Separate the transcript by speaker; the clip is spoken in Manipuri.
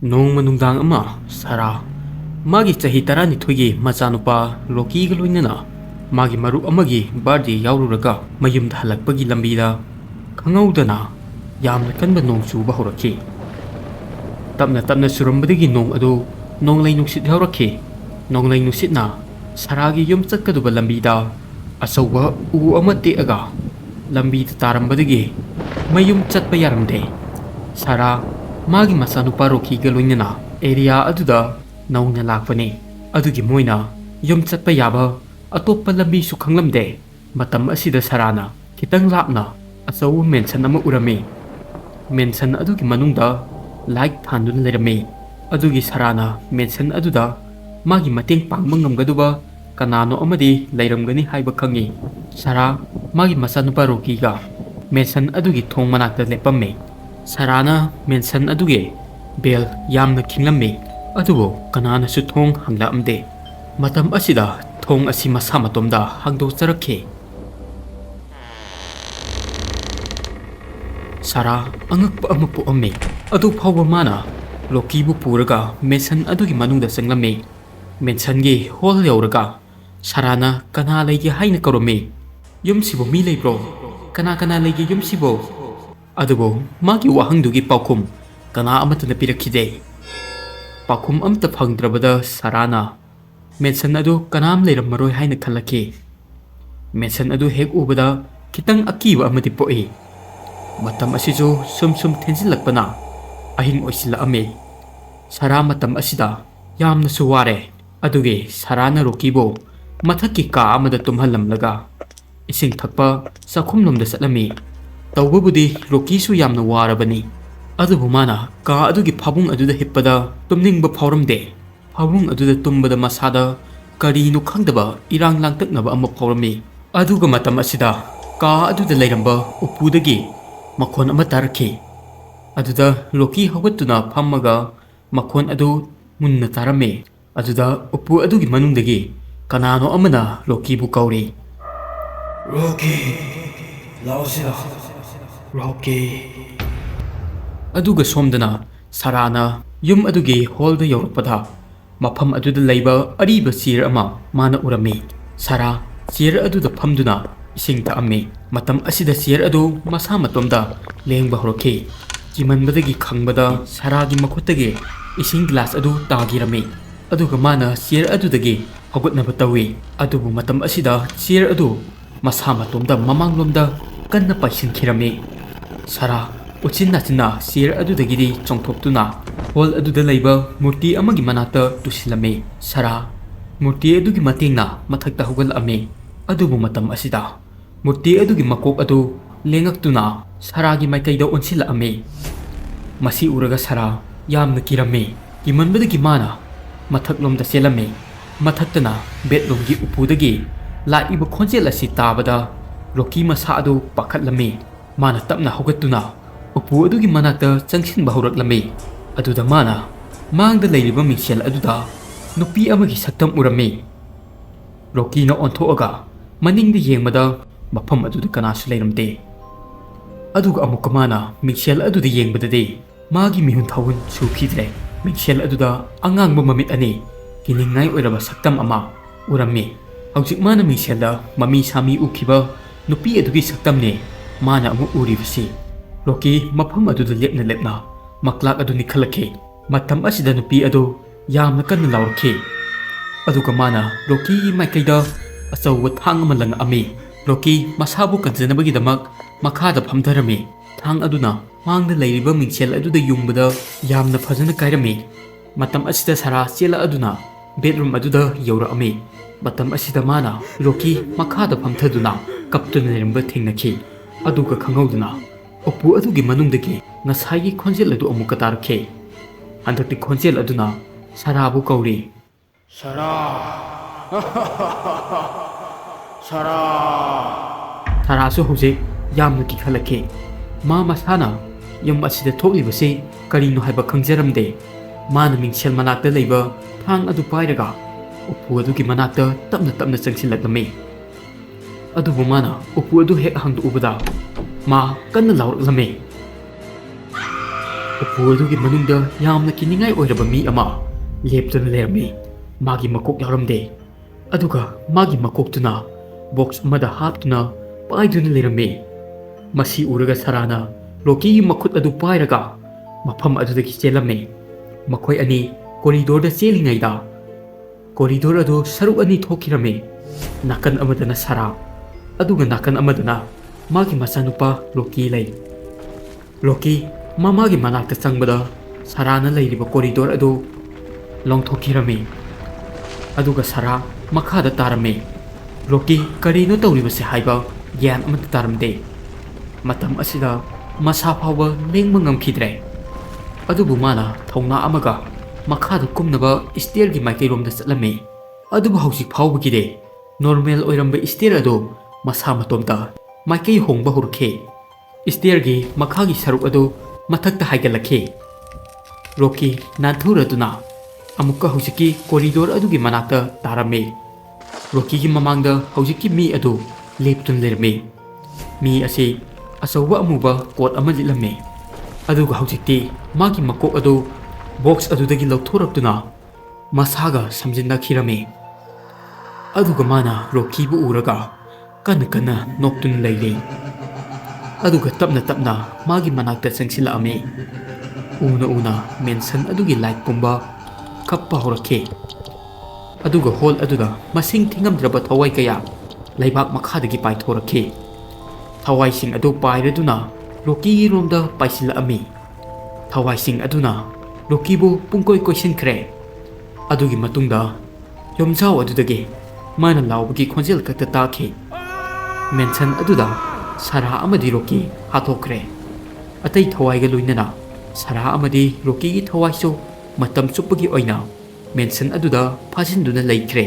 Speaker 1: Nong manungdang ama, Shara. Magi chahi 12 machanupa Rocky ga loinana magi marup amagi birthday yaururaga mayumda halakpagi lambida khangaudana yamna kanba nong chuba horakhi. Tapna surambadagi nong adu nonglai nuksit yaurakhi. Nonglai nuksitna Sharagi yum chakkaduba lambida asauba u ama teaga lambida tarambadagi mayum chatpa yaramde. Shara magi machanupa Rocky ga loinana area aduda nauna lakpani adugi moina yum chatpa yaba atoppa lambi su khanglamde. Matam asida Sharana kitang lapna asau mention ama urami. Mention adugi manungda like thandun lerami. Adugi Sharana mention aduda magi mateng pangba ngamgaduba kanano amadi leiramgani haiba khangi. Shara magi machanupa Rocky ga mention adugi thong manakta lepamme. Sharana mention adugi bell yamna khinglammi. Adubo kanana su thong hanglaamde. Matam asida thong asi masa matomda hangdo charakhe. Shara angakpa ama puamme. Adu phawba mana Rocky bu puraga mention adugi manungda changlamme. Mention gi hol yauraga Sharana kana leige haina karomme. Yumsibo mi leibro kana leige yumsibo. Adubo magi wahangdugi paukum kana amatana pirakhide. Pakum amta phangdrabada Sharana mention adu kanam leirammaroi haina khalaki. Mention adu hek ubada kitang akiba amati poi. Matam asijo sum thenjilakpana ahing oisila ame. Shara matam asida yamna suware aduge Sharana Rocky bo mathakki ka amada tumhallamlaga ising thakpa sakhumlomda satlami. Tawbabudi Rocky su yamna warabani. Adubu mana ka adugi phabung aduda hippada tumningba phauramde. Phabung aduda tumbada masada karino khangdaba irang langtaknaba ama phaurami. Aduga matam asida ka aduda leiramba upudagi makhon ama tarakhi. Aduda Rocky hawatuna phammaga makhon adu munna tarame. Aduda upu adugi manungdagi kanano amana Rocky bu kauri. Rocky lausila Rocky. Aduga somdana Sharana yum adugi holda yaurpada mafam aduda leiba ariba cheer ama mana urami. Shara cheer aduda phamduna ising ta'amme. Matam asida cheer adu masa matomda lengba horokhi. Jimanbadagi khangbada Sharagi makhutagi ising glass adu tagirami. Aduga mana cheer adudagi hagutnaba tawi. Adubu matam asida cheer adu masa matomda mamanglomda kanna paisinkhirami. Shara uchinna cheer adudagidi chongthoptuna hol aduda leiba murti amagi manata tusilame. Shara murti adugi matengna mathakta hugalame. Adubu matam asida murti adugi makok adu lengaktuna Sharagi maikaida onsilame. Masi uraga Shara yamna kirame. Kimanbadagi mana mathaklomda selame. Mathaktana bedlomgi upudagi laiba khonjel asi tabada Rocky masa adu pakhatlame. Mana tapna hugatuna upu adugi manakta changsinba horaklame. Aduda mana mangda leiriba mingsel aduda nupi amagi saktam urame. Rocky na onthoaga maningda yengmada mafam aduda kanasu leiramde. Aduga amuka mana mingsel aduda yengbadade magi mihun thawun sukhidre. Mingsel aduda angangba mamit ani kiningngai oiraba saktam ama urame. Hwjik mana mingselda mami sami ukhiba nupi adugi saktamne mana amu uribasi. Rocky mafam aduda lepna maklak adu nikhalakhe. Matam asida nupi adu yamna kanna laurkhe. Aduga mana Rocky maikaida achauba thang ama lang ami. Rocky masabu kanjanabagidamak makhada phamdharami. Thang aduna mangda leiriba mingsel aduda yungbada yamna phajana kairami. Matam asida Shara chela aduna bedroom aduda yaurami. Matam asida mana Rocky makhada phamthaduna kaptuna leramba thengnakhi. Aduga khangauduna upu adugi manungdagi ngasai khonjel adu amuka tarakhe. Handakti khonjel aduna Shara bu kauri. Shara Shara. Shara su Hwjik yamna kikhalakhe. Ma masana yum asida thoklibase karino haiba khangjaramde. Mana mingsel manakta leiba thang adu pairaga upu adugi manakta tapna changsilaklame. Adubu mana upu adu hek hangdu ubada ma kanna lauraklame. ꯎꯄꯨ ꯑꯗꯨꯒꯤ ꯃꯅꯨꯡꯗ ꯌꯥꯝꯅ ꯀꯤꯅꯤꯡꯉꯥꯏ ꯑꯣꯏꯔꯕ ꯃꯤ ꯑꯃ ꯂꯦꯞꯇꯨꯅ ꯂꯩꯔꯝꯃꯤ꯫ ꯃꯥꯒꯤ ꯃꯀꯣꯛ ꯌꯥꯎꯔꯝꯗꯦ, ꯑꯗꯨꯒ ꯃꯥꯒꯤ ꯃꯀꯣꯛꯇꯨꯅ ꯕꯣꯛꯁ ꯑꯃꯗ ꯍꯥꯞꯇꯨꯅ ꯄꯥꯏꯗꯨꯅ ꯂꯩꯔꯝꯃꯤ꯫ ꯃꯁꯤ ꯎꯔꯒ ꯁꯥꯔꯥꯅ ꯂꯣꯀꯤꯒꯤ ꯃꯈꯨꯠ ꯑꯗꯨ ꯄꯥꯏꯔꯒ ꯃꯐꯝ ꯑꯗꯨꯗꯒꯤ ꯆꯦꯜꯂꯝꯃꯤ꯫ ꯃꯈꯣꯏ ꯑꯅꯤ ꯀꯣꯔꯤꯗꯣꯔꯗ ꯆꯦꯜꯂꯤꯉꯩꯗ ꯀꯣꯔꯤꯗꯣꯔ ꯑꯗꯨ ꯁꯔꯨꯛ ꯑꯅꯤ ꯊꯣꯛꯈꯤꯔꯝꯃꯤ꯫ ꯅꯥꯀꯟ ꯑꯃꯗꯅ ꯁꯥꯔꯥ, ꯑꯗꯨꯒ ꯅꯥꯀꯟ ꯑꯃꯗꯅ ꯃꯥꯒꯤ ꯃꯆꯥꯅꯨꯄꯥ ꯂꯣꯀꯤ ꯂꯩ꯫ ꯂꯣꯀꯤ ꯃꯃꯥꯒꯤ ꯃꯅꯥꯛꯇ ꯆꯪꯕꯗ ꯁꯥꯔꯥꯅ ꯂꯩꯔꯤꯕ ꯀꯣꯔꯤꯗꯣꯔ ꯑꯗꯨ ꯂꯣꯡꯊꯣꯛꯈꯤꯔꯝꯃꯤ, ꯑꯗꯨꯒ ꯁꯥꯔꯥ ꯃꯈꯥꯗ ꯇꯥꯔꯝꯃꯤ꯫ ꯂꯣꯀꯤ ꯀꯔꯤꯅꯣ ꯇꯧꯔꯤꯕꯁꯦ ꯍꯥꯏꯕ ꯒ꯭ꯌꯥꯟ ꯑꯃꯠꯇ ꯇꯥꯔꯝꯗꯦ꯫ ꯃꯇꯝ ꯑꯁꯤꯗ ꯃꯁꯥ ꯐꯥꯎꯕ ꯂꯦꯡꯕ ꯉꯝꯈꯤꯗ꯭ꯔꯦ꯫ ꯑꯗꯨꯕꯨ ꯃꯥꯅ ꯊꯧꯅꯥ ꯑꯃꯒ ꯃꯈꯥꯗ ꯀꯨꯝꯅꯕ ꯁ꯭ꯇꯦꯌꯔꯒꯤ ꯃꯥꯏꯀꯩꯔꯣꯝꯗ ꯆꯠꯂꯝꯃꯤ꯫ ꯑꯗꯨꯕꯨ ꯍꯧꯖꯤꯛ ꯐꯥꯎꯕꯒꯤꯗꯤ ꯅꯣꯔꯃꯦꯜ ꯑꯣꯏꯔꯝꯕ ꯁ꯭ꯇꯦꯌꯔ ꯑꯗꯨ ꯃꯁꯥ ꯃꯇꯣꯝꯇ ꯃꯥꯏꯀꯩ ꯍꯣꯡꯕ ꯍꯧꯔꯛꯈꯤ꯫ ꯁ꯭ꯇꯦꯌꯔꯒꯤ ꯃꯈꯥꯒꯤ ꯁꯔꯨꯛ ꯑꯗꯨ ꯃꯊꯛꯇ ꯍꯥꯏꯒꯠꯂꯛꯈꯤ꯫ ꯂꯣꯀꯤ ꯅꯥꯟꯊꯨꯔꯗꯨꯅ ꯑꯃꯨꯛꯀ ꯍꯧꯖꯤꯛꯀꯤ ꯀꯣꯔꯤꯗꯣꯔ ꯑꯗꯨꯒꯤ ꯃꯅꯥꯛꯇ ꯇꯥꯔꯝꯃꯤ꯫ ꯂꯣꯀꯤꯒꯤ ꯃꯃꯥꯡꯗ ꯍꯧꯖꯤꯛꯀꯤ ꯃꯤ ꯑꯗꯨ ꯂꯦꯞꯇꯨꯅ ꯂꯩꯔꯝꯃꯤ꯫ ꯃꯤ ꯑꯁꯤ ꯑꯆꯧꯕ ꯑꯃꯨꯕ ꯀꯣꯠ ꯑꯃ ꯂꯤꯠꯂꯝꯃꯤ, ꯑꯗꯨꯒ ꯍꯧꯖꯤꯛꯇꯤ ꯃꯥꯒꯤ ꯃꯀꯣꯛ ꯑꯗꯨ ꯕꯣꯛꯁ ꯑꯗꯨꯗꯒꯤ ꯂꯧꯊꯣꯔꯛꯇꯨꯅ ꯃꯁꯥꯒ ꯁꯝꯖꯤꯟꯅꯈꯤꯔꯝꯃꯤ꯫ ꯑꯗꯨꯒ ꯃꯥꯅ ꯂꯣꯀꯤꯕꯨ ꯎꯔꯒ ꯀꯟꯅ ꯀꯟꯅ ꯅꯣꯛꯇꯨꯅ ꯂꯩꯔꯤ, ꯑꯗꯨꯒ ꯇꯞꯅ ꯇꯞꯅ ꯃꯥꯒꯤ ꯃꯅꯥꯛꯇ ꯆꯪꯁꯤꯜꯂꯛꯑꯝꯃꯤ꯫ ꯎꯅ ꯎꯅ ꯃꯦꯟꯁꯟ ꯑꯗꯨꯒꯤ ꯂꯥꯏꯠ ꯄꯨꯝꯕ ꯈꯞꯄ ꯍꯧꯔꯛꯈꯤ, ꯑꯗꯨꯒ ꯍꯣꯜ ꯑꯗꯨꯗ ꯃꯁꯤꯡ ꯊꯤꯉꯝꯗ꯭ꯔꯕ ꯊꯋꯥꯏ ꯀꯌꯥ ꯂꯩꯕꯥꯛ ꯃꯈꯥꯗꯒꯤ ꯄꯥꯏꯊꯣꯔꯛꯈꯤ꯫ ꯊꯋꯥꯏꯁꯤꯡ ꯑꯗꯨ ꯄꯥꯏꯔꯗꯨꯅ ꯂꯣꯀꯤꯒꯤ ꯔꯣꯝꯗ ꯄꯥꯏꯁꯤꯜꯂꯛꯑꯝꯃꯤ꯫ ꯊꯋꯥꯏꯁꯤꯡ ꯑꯗꯨꯅ ꯂꯣꯀꯤꯕꯨ ꯄꯨꯡꯀꯣꯏ ꯀꯣꯏꯁꯤꯟꯈ꯭ꯔꯦ꯫ ꯑꯗꯨꯒꯤ ꯃꯇꯨꯡꯗ ꯌꯨꯝꯖꯥꯎ ꯑꯗꯨꯗꯒꯤ ꯃꯥꯅ ꯂꯥꯎꯕꯒꯤ ꯈꯣꯟꯖꯦꯜ ꯈꯛꯇ ꯇꯥꯈꯤ꯫ ꯃꯦꯟꯁꯟ ꯑꯗꯨꯗ ꯁꯥꯔꯥ ꯑꯃꯗꯤ ꯂꯣꯀꯤ ꯍꯥꯠꯇꯣꯛꯈ꯭ꯔꯦ꯫ ꯑꯇꯩ ꯊꯋꯥꯏꯒ ꯂꯣꯏꯅꯅ ꯁꯥꯔꯥ ꯑꯃꯗꯤ ꯂꯣꯀꯤꯒꯤ ꯊꯋꯥꯏꯁꯨ ꯃꯇꯝ ꯆꯨꯞꯄꯒꯤ ꯑꯣꯏꯅ ꯃꯦꯟꯁꯟ ꯑꯗꯨꯗ ꯐꯥꯖꯤꯟꯗꯨꯅ ꯂꯩꯈ꯭ꯔꯦ꯫